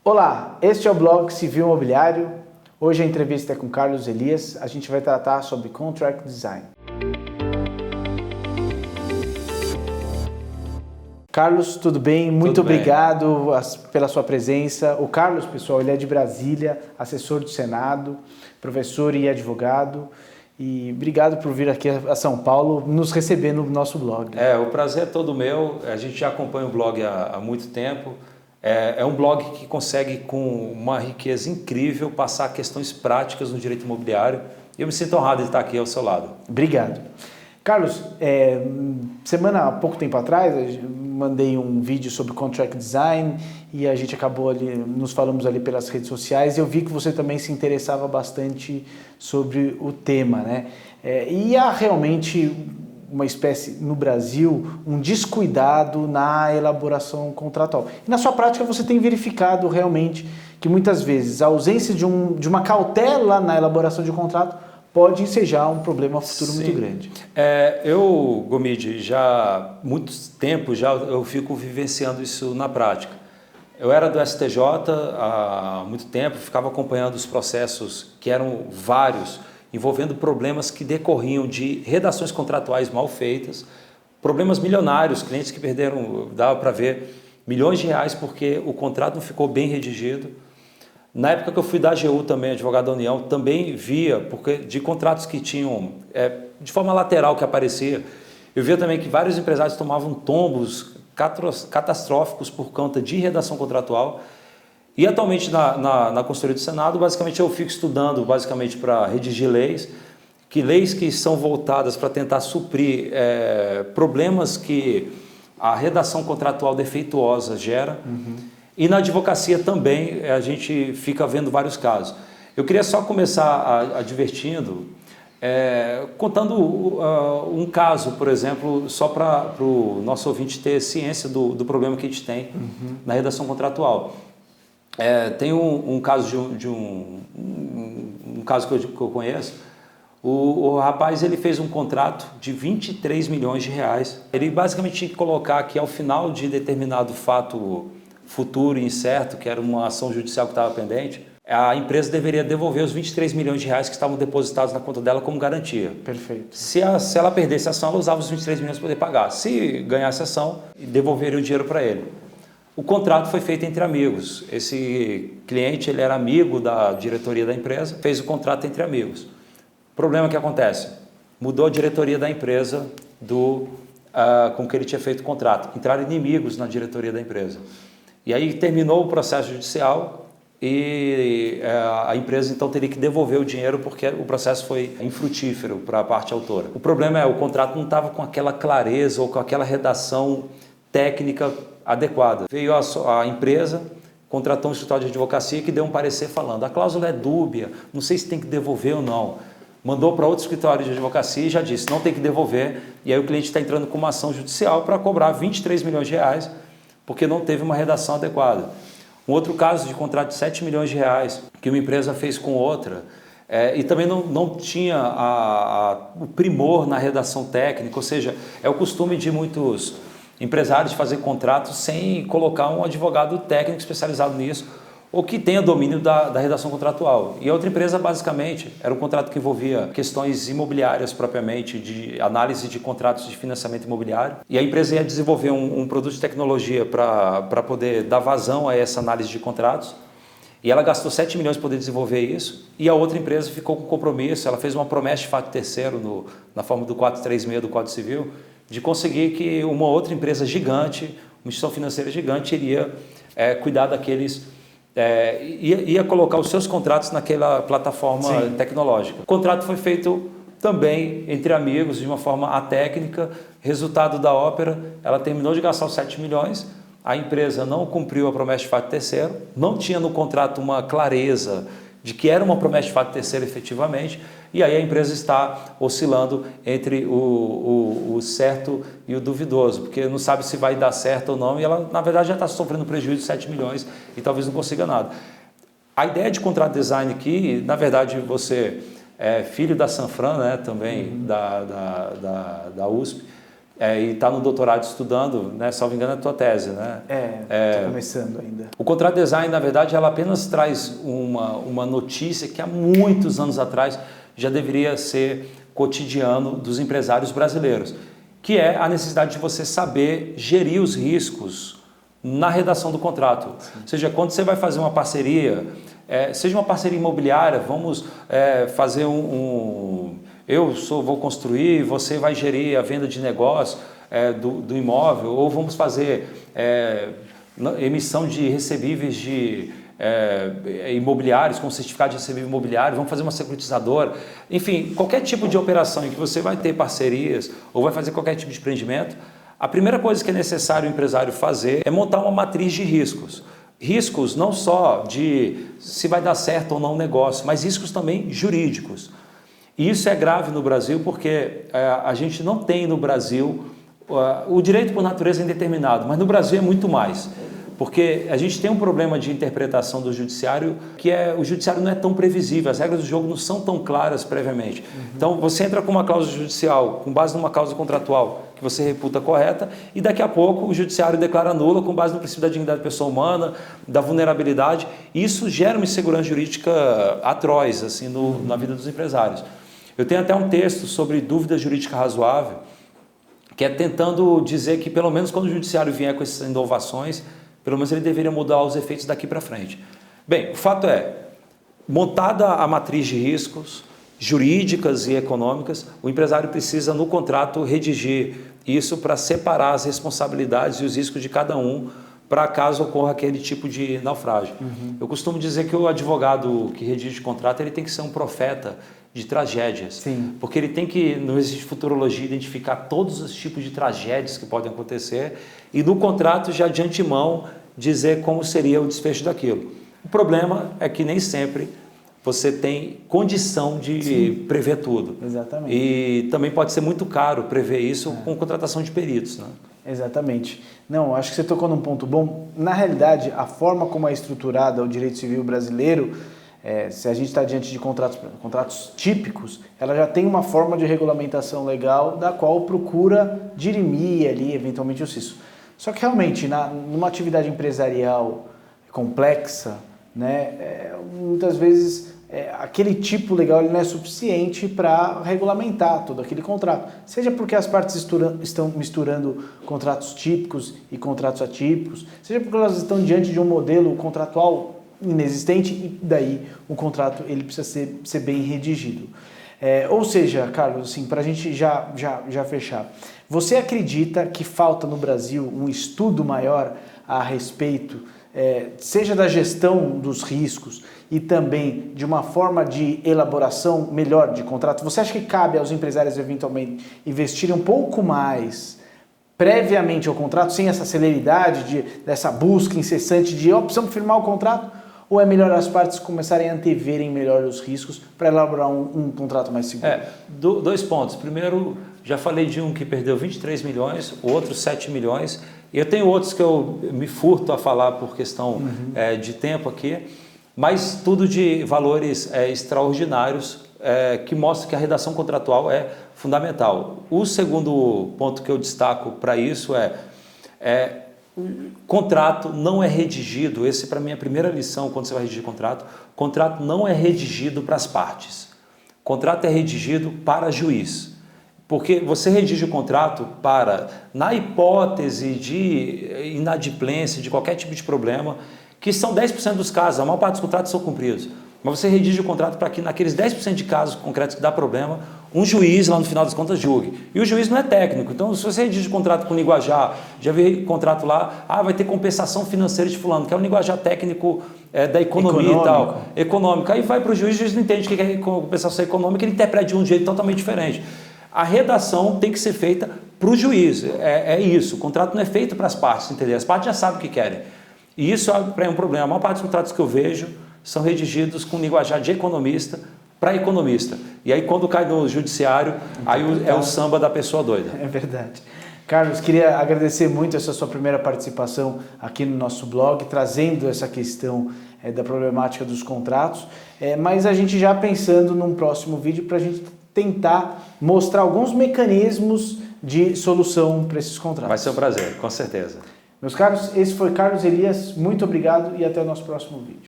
Olá, este é o blog Civil Imobiliário. Hoje a entrevista é com Carlos Elias. A gente vai tratar sobre Contract Design. Carlos, tudo bem? Muito obrigado pela sua presença. O Carlos, pessoal, ele é de Brasília, assessor do Senado, professor e advogado. E obrigado por vir aqui a São Paulo nos receber no nosso blog. O prazer é todo meu. A gente já acompanha o blog há muito tempo. É um blog que consegue, com uma riqueza incrível, passar questões práticas no direito imobiliário. E eu me sinto honrado de estar aqui ao seu lado. Obrigado. Carlos, há pouco tempo atrás, eu mandei um vídeo sobre Contract Design e a gente acabou ali, nos falamos ali pelas redes sociais, e eu vi que você também se interessava bastante sobre o tema, né? E há realmente uma espécie, no Brasil, um descuidado na elaboração contratual. E na sua prática você tem verificado realmente que muitas vezes a ausência de uma cautela na elaboração de um contrato pode ensejar um problema futuro muito grande. Gomide, já há muito tempo eu fico vivenciando isso na prática. Eu era do STJ há muito tempo, ficava acompanhando os processos, que eram vários, envolvendo problemas que decorriam de redações contratuais mal feitas, problemas milionários, clientes que perderam, dava para ver, milhões de reais porque o contrato não ficou bem redigido. Na época que eu fui da AGU também, advogado da União, também via, porque de contratos que tinham, de forma lateral que aparecia, eu via também que vários empresários tomavam tombos catastróficos por conta de redação contratual. E atualmente na consultoria do Senado, basicamente eu fico estudando basicamente para redigir leis que são voltadas para tentar suprir problemas que a redação contratual defeituosa gera. E na advocacia também a gente fica vendo vários casos. Eu queria só começar advertindo, contando um caso, por exemplo, só para o nosso ouvinte ter ciência do problema que a gente tem na redação contratual. Tem um caso um caso que eu conheço. O rapaz ele fez um contrato de 23 milhões de reais. Ele basicamente tinha que colocar que ao final de determinado fato futuro e incerto, que era uma ação judicial que estava pendente, a empresa deveria devolver os 23 milhões de reais que estavam depositados na conta dela como garantia. Perfeito. Se ela perdesse a ação, ela usava os 23 milhões para poder pagar. Se ganhasse a ação, devolveria o dinheiro para ele. O contrato foi feito entre amigos. Esse cliente ele era amigo da diretoria da empresa, fez o contrato entre amigos. O problema que acontece? Mudou a diretoria da empresa com que ele tinha feito o contrato. Entraram inimigos na diretoria da empresa. E aí terminou o processo judicial e a empresa então teria que devolver o dinheiro porque o processo foi infrutífero para a parte autora. O problema o contrato não estava com aquela clareza ou com aquela redação técnica adequada. Veio a empresa, contratou um escritório de advocacia que deu um parecer falando: a cláusula é dúbia, não sei se tem que devolver ou não. Mandou para outro escritório de advocacia e já disse, não tem que devolver. E aí o cliente está entrando com uma ação judicial para cobrar 23 milhões de reais porque não teve uma redação adequada. Um outro caso de contrato de 7 milhões de reais que uma empresa fez com outra e também não tinha o primor na redação técnica, ou seja, é o costume de muitos empresários de fazer contratos sem colocar um advogado técnico especializado nisso ou que tenha domínio da redação contratual. E a outra empresa, basicamente, era um contrato que envolvia questões imobiliárias propriamente, de análise de contratos de financiamento imobiliário. E a empresa ia desenvolver um produto de tecnologia para poder dar vazão a essa análise de contratos. E ela gastou 7 milhões para poder desenvolver isso. E a outra empresa ficou com compromisso, ela fez uma promessa de fato terceiro na forma do 436 do Código Civil, de conseguir que uma outra empresa gigante, uma instituição financeira gigante, iria cuidar daqueles... ia colocar os seus contratos naquela plataforma tecnológica. O contrato foi feito também entre amigos, de uma forma atécnica. Resultado da ópera, ela terminou de gastar os 7 milhões, a empresa não cumpriu a promessa de fato terceiro, não tinha no contrato uma clareza de que era uma promessa de fato terceiro efetivamente, e aí a empresa está oscilando entre o certo e o duvidoso, porque não sabe se vai dar certo ou não, e ela, na verdade, já está sofrendo prejuízo de 7 milhões e talvez não consiga nada. A ideia de contrato design aqui, na verdade, você é filho da Sanfran, né, também da USP, e está no doutorado estudando, né, salvo engano, a tua tese, né? Estou começando ainda. O contract design, na verdade, ela apenas traz uma notícia que há muitos anos atrás já deveria ser cotidiano dos empresários brasileiros, que é a necessidade de você saber gerir os riscos na redação do contrato. Sim. Ou seja, quando você vai fazer uma parceria, seja uma parceria imobiliária, vamos fazer vou construir, você vai gerir a venda de negócio do imóvel, ou vamos fazer emissão de recebíveis de imobiliários, com certificado de recebível imobiliário, vamos fazer uma securitizadora, enfim, qualquer tipo de operação em que você vai ter parcerias ou vai fazer qualquer tipo de empreendimento, a primeira coisa que é necessário o empresário fazer é montar uma matriz de riscos. Riscos não só de se vai dar certo ou não o negócio, mas riscos também jurídicos. E isso é grave no Brasil porque a gente não tem no Brasil, o direito por natureza é indeterminado, mas no Brasil é muito mais. Porque a gente tem um problema de interpretação do judiciário, que o judiciário não é tão previsível, as regras do jogo não são tão claras previamente. Então você entra com uma cláusula judicial, com base numa cláusula contratual que você reputa correta, e daqui a pouco o judiciário declara nula com base no princípio da dignidade da pessoa humana, da vulnerabilidade. Isso gera uma insegurança jurídica atroz assim, na vida dos empresários. Eu tenho até um texto sobre dúvida jurídica razoável, que é tentando dizer que pelo menos quando o judiciário vier com essas inovações, pelo menos ele deveria mudar os efeitos daqui para frente. Bem, o fato é, montada a matriz de riscos jurídicas e econômicas, o empresário precisa no contrato redigir isso para separar as responsabilidades e os riscos de cada um para caso ocorra aquele tipo de naufrágio. Eu costumo dizer que o advogado que redige contrato ele tem que ser um profeta de tragédias. Sim. Porque ele tem que, no exercício de futurologia, identificar todos os tipos de tragédias que podem acontecer e no contrato já de antemão dizer como seria o desfecho daquilo. O problema é que nem sempre você tem condição de prever tudo. Exatamente. E também pode ser muito caro prever isso com contratação de peritos, né? Exatamente. Não, acho que você tocou num ponto bom. Na realidade, a forma como é estruturada o direito civil brasileiro, se a gente está diante de contratos típicos, ela já tem uma forma de regulamentação legal da qual procura dirimir ali, eventualmente, o CISO. Só que realmente, numa atividade empresarial complexa, né, muitas vezes aquele tipo legal ele não é suficiente para regulamentar todo aquele contrato. Seja porque as partes estão misturando contratos típicos e contratos atípicos, seja porque elas estão diante de um modelo contratual inexistente e daí o contrato ele precisa ser bem redigido. Ou seja, Carlos, assim, para a gente já fechar, você acredita que falta no Brasil um estudo maior a respeito, seja da gestão dos riscos e também de uma forma de elaboração melhor de contrato? Você acha que cabe aos empresários eventualmente investirem um pouco mais previamente ao contrato, sem essa celeridade dessa busca incessante de precisamos firmar o contrato? Ou é melhor as partes começarem a anteverem melhor os riscos para elaborar um contrato mais seguro? Dois pontos. Primeiro, já falei de um que perdeu 23 milhões, o outro 7 milhões. E eu tenho outros que eu me furto a falar por questão de tempo aqui, mas tudo de valores extraordinários que mostram que a redação contratual é fundamental. O segundo ponto que eu destaco para isso contrato não é redigido, esse para mim é a primeira lição quando você vai redigir contrato não é redigido para as partes, contrato é redigido para juiz, porque você redige o contrato na hipótese de inadimplência, de qualquer tipo de problema, que são 10% dos casos, a maior parte dos contratos são cumpridos, mas você redige o contrato para que naqueles 10% de casos concretos que dá problema, um juiz lá no final das contas julgue. E o juiz não é técnico, então se você redige o contrato com o linguajar, já vi contrato lá, vai ter compensação financeira de fulano, que é um linguajar técnico da economia e tal, econômico. Aí vai para o juiz não entende o que é compensação econômica, ele interpreta de um jeito totalmente diferente. A redação tem que ser feita para o juiz, é isso, o contrato não é feito para as partes, entendeu? As partes já sabem o que querem. E isso é um problema, a maior parte dos contratos que eu vejo são redigidos com linguajar de economista para economista. E aí quando cai no judiciário, aí é o samba da pessoa doida. É verdade. Carlos, queria agradecer muito essa sua primeira participação aqui no nosso blog, trazendo essa questão da problemática dos contratos, mas a gente já pensando num próximo vídeo para a gente tentar mostrar alguns mecanismos de solução para esses contratos. Vai ser um prazer, com certeza. Meus caros, esse foi Carlos Elias, muito obrigado e até o nosso próximo vídeo.